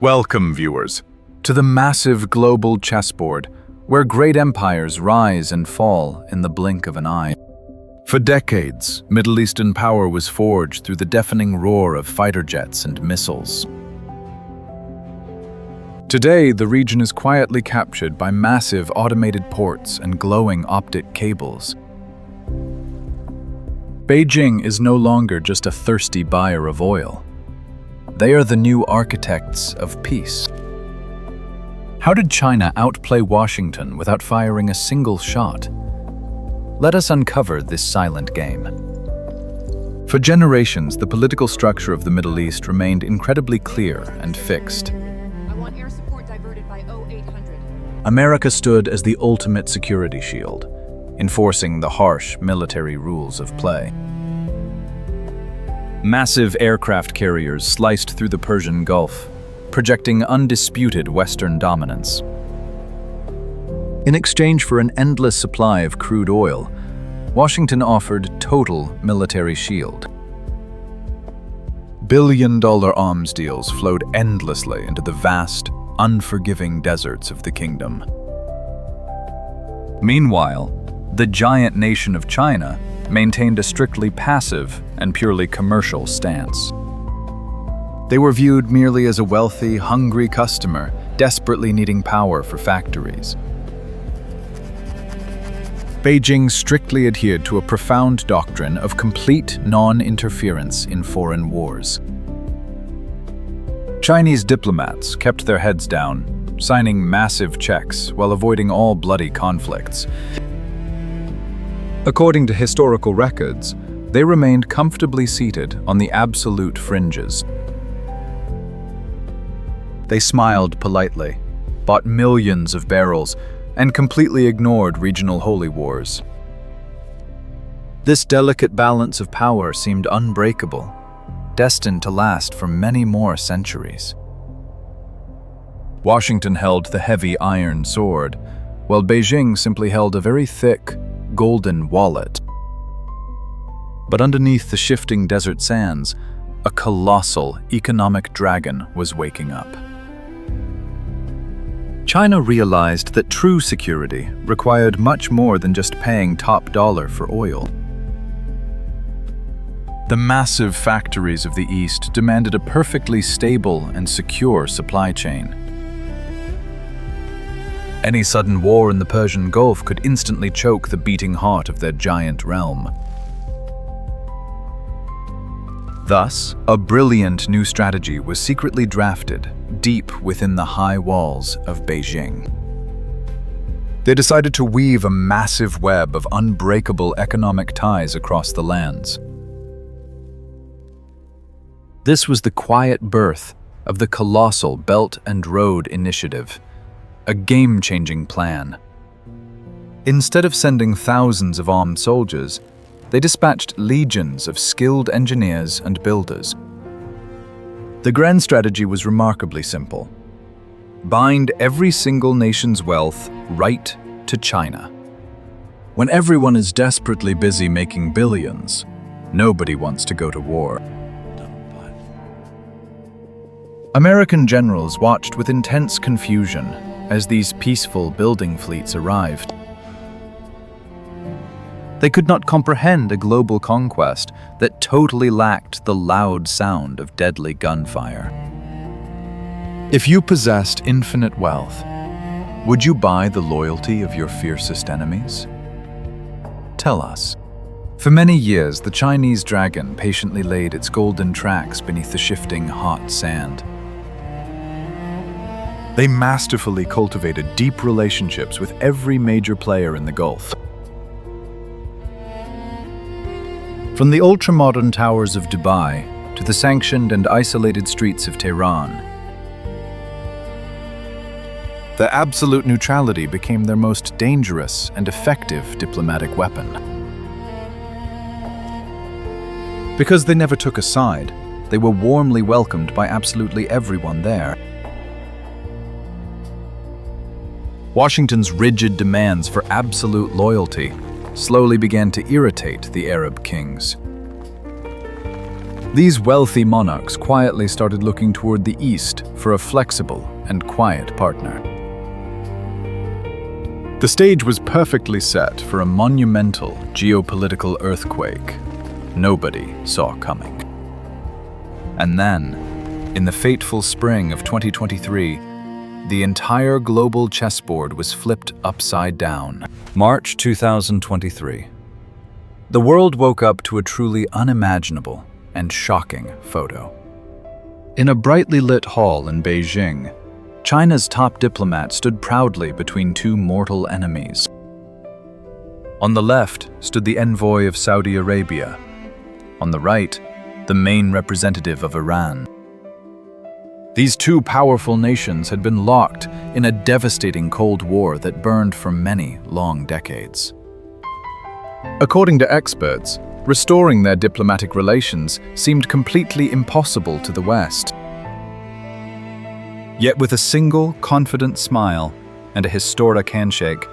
Welcome, viewers, to the massive global chessboard, where great empires rise and fall in the blink of an eye. For decades, Middle Eastern power was forged through the deafening roar of fighter jets and missiles. Today, the region is quietly captured by massive automated ports and glowing optic cables. Beijing is no longer just a thirsty buyer of oil. They are the new architects of peace. How did China outplay Washington without firing a single shot? Let us uncover this silent game. For generations, the political structure of the Middle East remained incredibly clear and fixed. I want air support diverted by 0800. America stood as the ultimate security shield, enforcing the harsh military rules of play. Massive aircraft carriers sliced through the Persian Gulf, projecting undisputed Western dominance. In exchange for an endless supply of crude oil, Washington offered total military shield. Billion-dollar arms deals flowed endlessly into the vast, unforgiving deserts of the kingdom. Meanwhile, the giant nation of China maintained a strictly passive and purely commercial stance. They were viewed merely as a wealthy, hungry customer, desperately needing power for factories. Beijing strictly adhered to a profound doctrine of complete non-interference in foreign wars. Chinese diplomats kept their heads down, signing massive checks while avoiding all bloody conflicts. According to historical records, they remained comfortably seated on the absolute fringes. They smiled politely, bought millions of barrels, and completely ignored regional holy wars. This delicate balance of power seemed unbreakable, destined to last for many more centuries. Washington held the heavy iron sword, while Beijing simply held a very thick, golden wallet. But underneath the shifting desert sands, a colossal economic dragon was waking up. China realized that true security required much more than just paying top dollar for oil. The massive factories of the East demanded a perfectly stable and secure supply chain. Any sudden war in the Persian Gulf could instantly choke the beating heart of their giant realm. Thus, a brilliant new strategy was secretly drafted deep within the high walls of Beijing. They decided to weave a massive web of unbreakable economic ties across the lands. This was the quiet birth of the colossal Belt and Road Initiative, a game-changing plan. Instead of sending thousands of armed soldiers, they dispatched legions of skilled engineers and builders. The grand strategy was remarkably simple. Bind every single nation's wealth right to China. When everyone is desperately busy making billions, nobody wants to go to war. American generals watched with intense confusion as these peaceful building fleets arrived. They could not comprehend a global conquest that totally lacked the loud sound of deadly gunfire. If you possessed infinite wealth, would you buy the loyalty of your fiercest enemies? Tell us. For many years, the Chinese dragon patiently laid its golden tracks beneath the shifting, hot sand. They masterfully cultivated deep relationships with every major player in the Gulf. From the ultra-modern towers of Dubai to the sanctioned and isolated streets of Tehran, the absolute neutrality became their most dangerous and effective diplomatic weapon. Because they never took a side, they were warmly welcomed by absolutely everyone there. Washington's rigid demands for absolute loyalty slowly began to irritate the Arab kings. These wealthy monarchs quietly started looking toward the east for a flexible and quiet partner. The stage was perfectly set for a monumental geopolitical earthquake nobody saw coming. And then, in the fateful spring of 2023, the entire global chessboard was flipped upside down. March 2023. The world woke up to a truly unimaginable and shocking photo. In a brightly lit hall in Beijing, China's top diplomat stood proudly between two mortal enemies. On the left stood the envoy of Saudi Arabia. On the right, the main representative of Iran. These two powerful nations had been locked in a devastating Cold War that burned for many long decades. According to experts, restoring their diplomatic relations seemed completely impossible to the West. Yet with a single, confident smile and a historic handshake,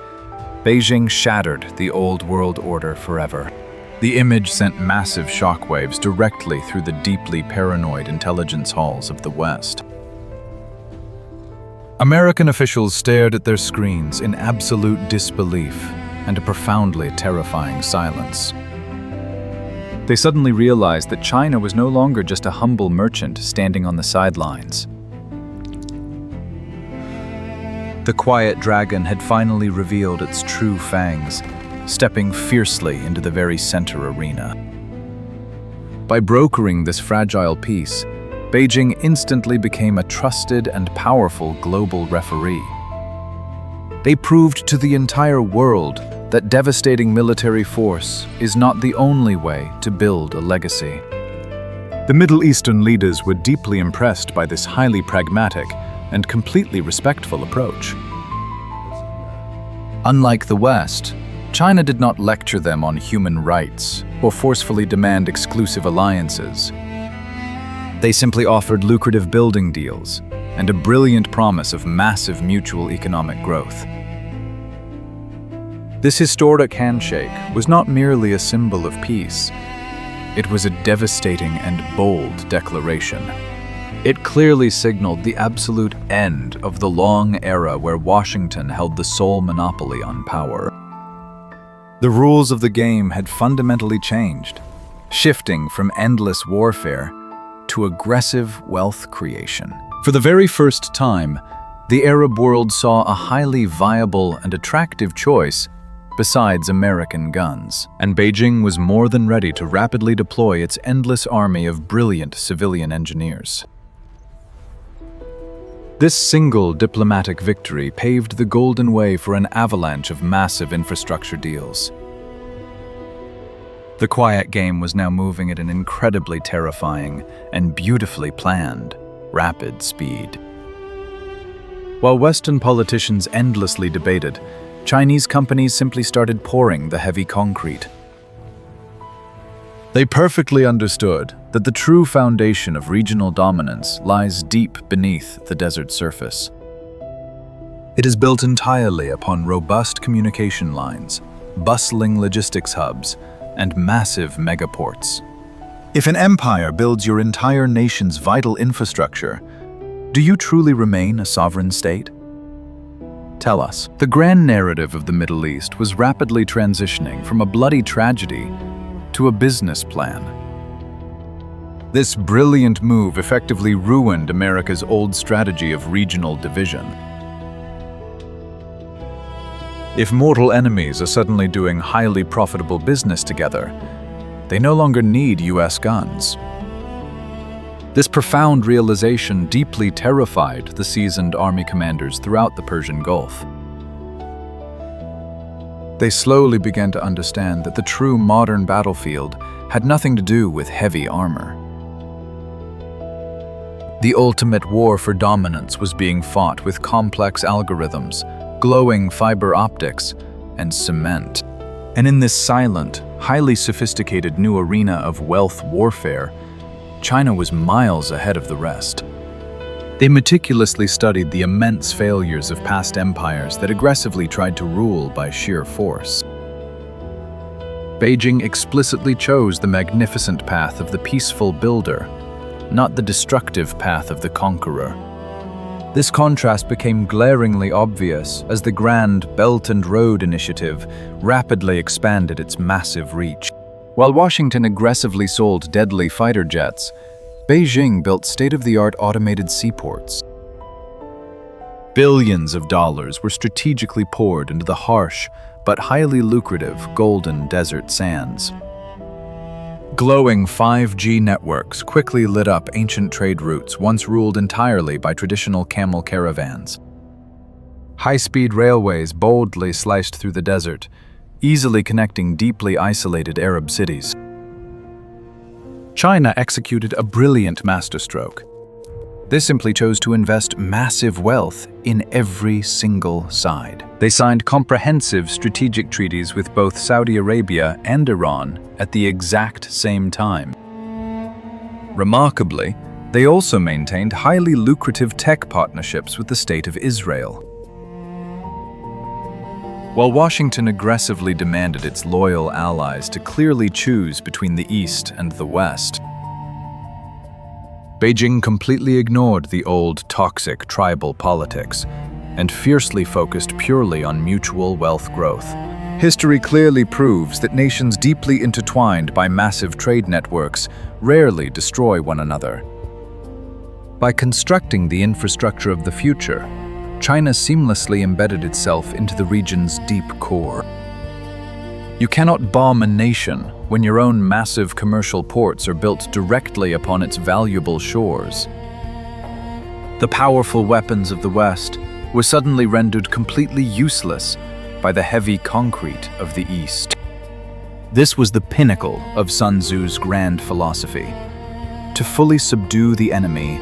Beijing shattered the old world order forever. The image sent massive shockwaves directly through the deeply paranoid intelligence halls of the West. American officials stared at their screens in absolute disbelief and a profoundly terrifying silence. They suddenly realized that China was no longer just a humble merchant standing on the sidelines. The quiet dragon had finally revealed its true fangs, stepping fiercely into the very center arena. By brokering this fragile peace, Beijing instantly became a trusted and powerful global referee. They proved to the entire world that devastating military force is not the only way to build a legacy. The Middle Eastern leaders were deeply impressed by this highly pragmatic and completely respectful approach. Unlike the West, China did not lecture them on human rights or forcefully demand exclusive alliances. They simply offered lucrative building deals and a brilliant promise of massive mutual economic growth. This historic handshake was not merely a symbol of peace. It was a devastating and bold declaration. It clearly signaled the absolute end of the long era where Washington held the sole monopoly on power. The rules of the game had fundamentally changed, shifting from endless warfare to aggressive wealth creation. For the very first time, the Arab world saw a highly viable and attractive choice besides American guns, and Beijing was more than ready to rapidly deploy its endless army of brilliant civilian engineers. This single diplomatic victory paved the golden way for an avalanche of massive infrastructure deals. The quiet game was now moving at an incredibly terrifying and beautifully planned, rapid speed. While Western politicians endlessly debated, Chinese companies simply started pouring the heavy concrete. They perfectly understood that the true foundation of regional dominance lies deep beneath the desert surface. It is built entirely upon robust communication lines, bustling logistics hubs, and massive megaports. If an empire builds your entire nation's vital infrastructure, do you truly remain a sovereign state? Tell us. The grand narrative of the Middle East was rapidly transitioning from a bloody tragedy to a business plan. This brilliant move effectively ruined America's old strategy of regional division. If mortal enemies are suddenly doing highly profitable business together, they no longer need US guns. This profound realization deeply terrified the seasoned army commanders throughout the Persian Gulf. They slowly began to understand that the true modern battlefield had nothing to do with heavy armor. The ultimate war for dominance was being fought with complex algorithms, glowing fiber optics, and cement. And in this silent, highly sophisticated new arena of wealth warfare, China was miles ahead of the rest. They meticulously studied the immense failures of past empires that aggressively tried to rule by sheer force. Beijing explicitly chose the magnificent path of the peaceful builder, not the destructive path of the conqueror. This contrast became glaringly obvious as the Grand Belt and Road Initiative rapidly expanded its massive reach. While Washington aggressively sold deadly fighter jets, Beijing built state-of-the-art automated seaports. Billions of dollars were strategically poured into the harsh but highly lucrative golden desert sands. Glowing 5G networks quickly lit up ancient trade routes once ruled entirely by traditional camel caravans. High-speed railways boldly sliced through the desert, easily connecting deeply isolated Arab cities. China executed a brilliant masterstroke. They simply chose to invest massive wealth in every single side. They signed comprehensive strategic treaties with both Saudi Arabia and Iran at the exact same time. Remarkably, they also maintained highly lucrative tech partnerships with the State of Israel. While Washington aggressively demanded its loyal allies to clearly choose between the East and the West, Beijing completely ignored the old toxic tribal politics and fiercely focused purely on mutual wealth growth. History clearly proves that nations deeply intertwined by massive trade networks rarely destroy one another. By constructing the infrastructure of the future, China seamlessly embedded itself into the region's deep core. You cannot bomb a nation when your own massive commercial ports are built directly upon its valuable shores. The powerful weapons of the West were suddenly rendered completely useless by the heavy concrete of the East. This was the pinnacle of Sun Tzu's grand philosophy: to fully subdue the enemy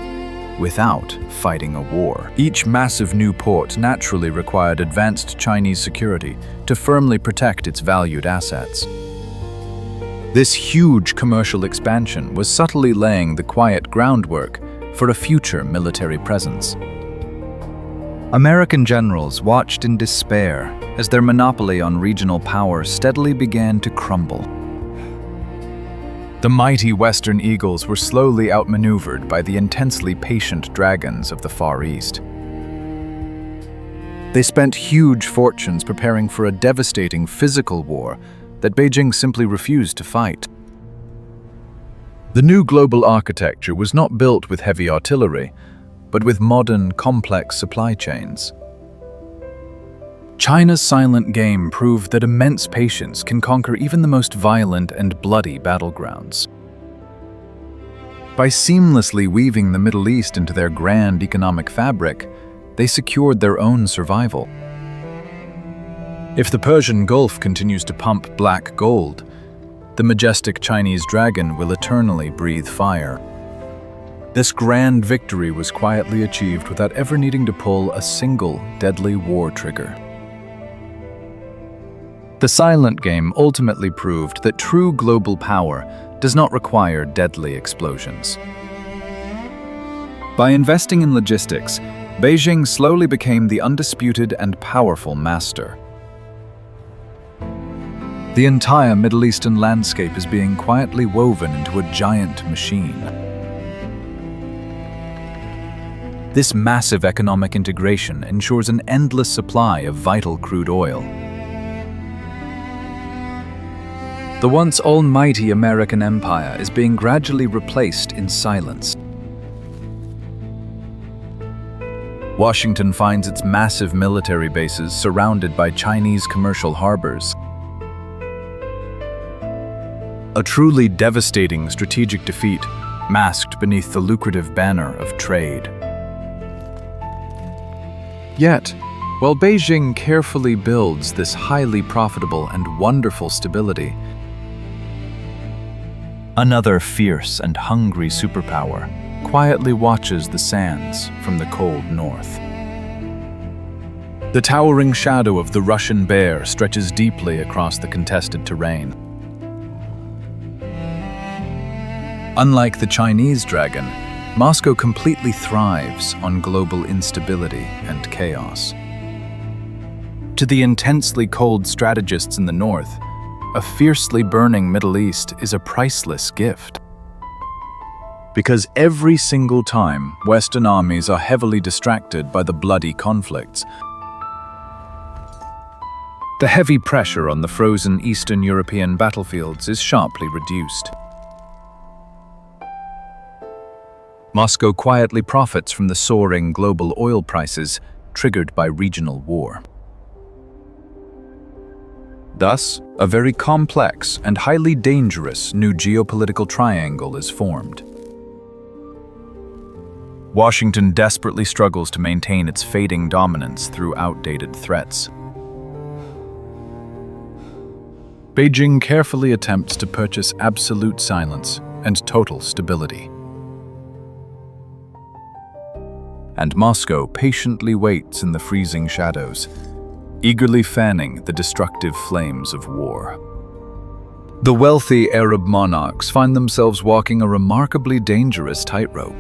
without fighting a war. Each massive new port naturally required advanced Chinese security to firmly protect its valued assets. This huge commercial expansion was subtly laying the quiet groundwork for a future military presence. American generals watched in despair as their monopoly on regional power steadily began to crumble. The mighty Western eagles were slowly outmaneuvered by the intensely patient dragons of the Far East. They spent huge fortunes preparing for a devastating physical war that Beijing simply refused to fight. The new global architecture was not built with heavy artillery, but with modern, complex supply chains. China's silent game proved that immense patience can conquer even the most violent and bloody battlegrounds. By seamlessly weaving the Middle East into their grand economic fabric, they secured their own survival. If the Persian Gulf continues to pump black gold, the majestic Chinese dragon will eternally breathe fire. This grand victory was quietly achieved without ever needing to pull a single deadly war trigger. The silent game ultimately proved that true global power does not require deadly explosions. By investing in logistics, Beijing slowly became the undisputed and powerful master. The entire Middle Eastern landscape is being quietly woven into a giant machine. This massive economic integration ensures an endless supply of vital crude oil. The once almighty American empire is being gradually replaced in silence. Washington finds its massive military bases surrounded by Chinese commercial harbors. A truly devastating strategic defeat masked beneath the lucrative banner of trade. Yet, while Beijing carefully builds this highly profitable and wonderful stability, another fierce and hungry superpower quietly watches the sands from the cold north. The towering shadow of the Russian bear stretches deeply across the contested terrain. Unlike the Chinese dragon, Moscow completely thrives on global instability and chaos. To the intensely cold strategists in the north, a fiercely burning Middle East is a priceless gift. Because every single time, Western armies are heavily distracted by the bloody conflicts. The heavy pressure on the frozen Eastern European battlefields is sharply reduced. Moscow quietly profits from the soaring global oil prices triggered by regional war. Thus, a very complex and highly dangerous new geopolitical triangle is formed. Washington desperately struggles to maintain its fading dominance through outdated threats. Beijing carefully attempts to purchase absolute silence and total stability. And Moscow patiently waits in the freezing shadows, eagerly fanning the destructive flames of war. The wealthy Arab monarchs find themselves walking a remarkably dangerous tightrope.